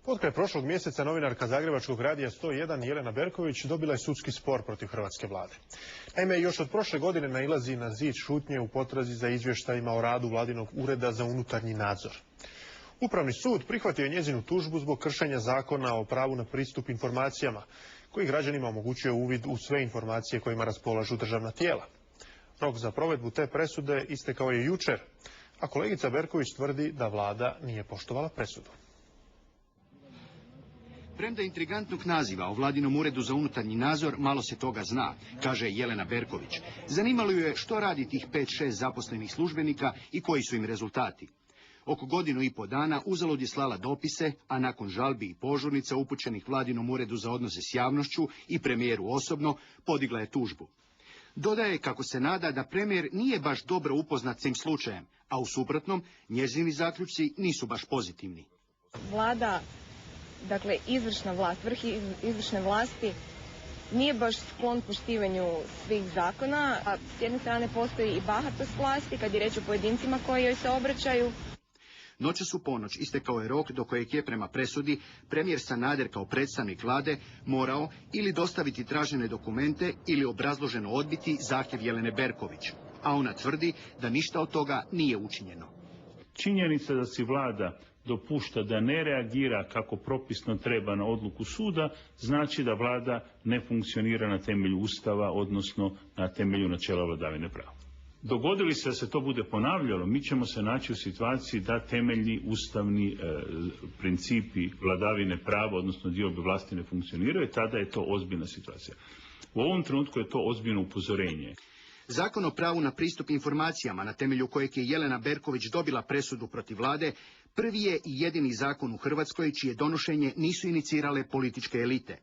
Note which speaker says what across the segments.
Speaker 1: Potkraj prošlog mjeseca novinarka Zagrebačkog radija 101 Jelena Berković dobila je sudski spor protiv hrvatske vlade. Naime, još od prošle godine nailazi na zid šutnje u potrazi za izvještajima o radu vladinog ureda za unutarnji nadzor. Upravni sud prihvatio je njezinu tužbu zbog kršenja zakona o pravu na pristup informacijama, koji građanima omogućuje uvid u sve informacije kojima raspolažu državna tijela. Rok za provedbu te presude istekao je jučer, a kolegica Berković tvrdi da vlada nije poštovala presudu.
Speaker 2: Premda intrigantnog naziva o vladinom uredu za unutarnji nadzor malo se toga zna, kaže Jelena Berković. Zanimalo ju je što radi tih 5-6 zaposlenih službenika i koji su im rezultati. Oko godinu i po dana uzalud je slala dopise, a nakon žalbi i požurnica upućenih vladinom uredu za odnose s javnošću i premijeru osobno, podigla je tužbu. Dodaje kako se nada da premijer nije baš dobro upoznat s tim slučajem, a u suprotnom njezini zaključci nisu baš pozitivni.
Speaker 3: Vlada, dakle izvršna vlast, vrh izvršne vlasti nije baš sklon poštivanju svih zakona, a s jedne strane postoji i bahatost vlasti kad je reč o pojedincima koji joj se obraćaju.
Speaker 2: Noćas u ponoć istekao je rok do kojeg je prema presudi premijer Sanader kao predstavnik vlade morao ili dostaviti tražene dokumente ili obrazloženo odbiti zahtjev Jelene Berković, a ona tvrdi da ništa od toga nije učinjeno.
Speaker 4: Činjenica da si vlada dopušta da ne reagira kako propisno treba na odluku suda, znači da vlada ne funkcionira na temelju Ustava, odnosno na temelju načela vladavine prava. Dogodili se da se to bude ponavljalo, mi ćemo se naći u situaciji da temeljni ustavni principi vladavine prava, odnosno diobe vlasti ne funkcioniraju, i tada je to ozbiljna situacija. U ovom trenutku je to ozbiljno upozorenje.
Speaker 2: Zakon o pravu na pristup informacijama, na temelju kojeg je Jelena Berković dobila presudu protiv vlade, prvi je i jedini zakon u Hrvatskoj čije donošenje nisu inicirale političke elite.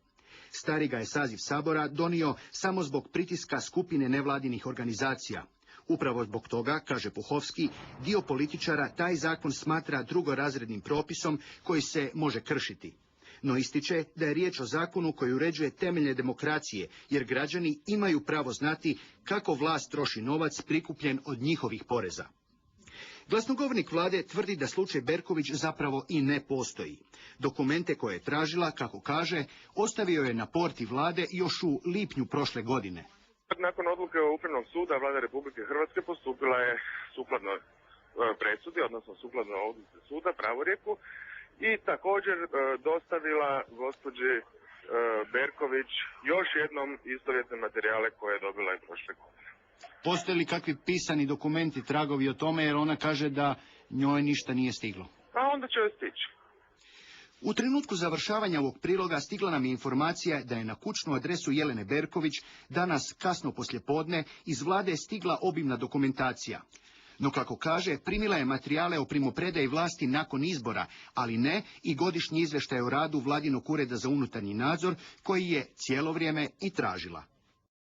Speaker 2: Stari ga je saziv Sabora donio samo zbog pritiska skupine nevladinih organizacija. Upravo zbog toga, kaže Puhovski, dio političara taj zakon smatra drugorazrednim propisom koji se može kršiti. No ističe da je riječ o zakonu koji uređuje temeljne demokracije, jer građani imaju pravo znati kako vlast troši novac prikupljen od njihovih poreza. Glasnogovornik vlade tvrdi da slučaj Berković zapravo i ne postoji. Dokumente koje je tražila, kako kaže, ostavio je na porti vlade još u lipnju prošle godine.
Speaker 5: Nakon odluke Upravnog suda, vlada Republike Hrvatske postupila je sukladno presudi, odnosno sukladno odluci suda, pravorijeku, i također dostavila gospođi Berković još jednom istovjetne materijale koje je dobila i prošle godine.
Speaker 2: Postoje li kakvi pisani dokumenti, tragovi o tome, jer ona kaže da njoj ništa nije stiglo?
Speaker 5: A onda će joj stići.
Speaker 2: U trenutku završavanja ovog priloga stigla nam je informacija da je na kućnu adresu Jelene Berković danas kasno poslijepodne iz vlade stigla obimna dokumentacija. No kako kaže, primila je materijale o primopredaji vlasti nakon izbora, ali ne i godišnji izvještaj o radu vladinog ureda za unutarnji nadzor koji je cijelo vrijeme i tražila.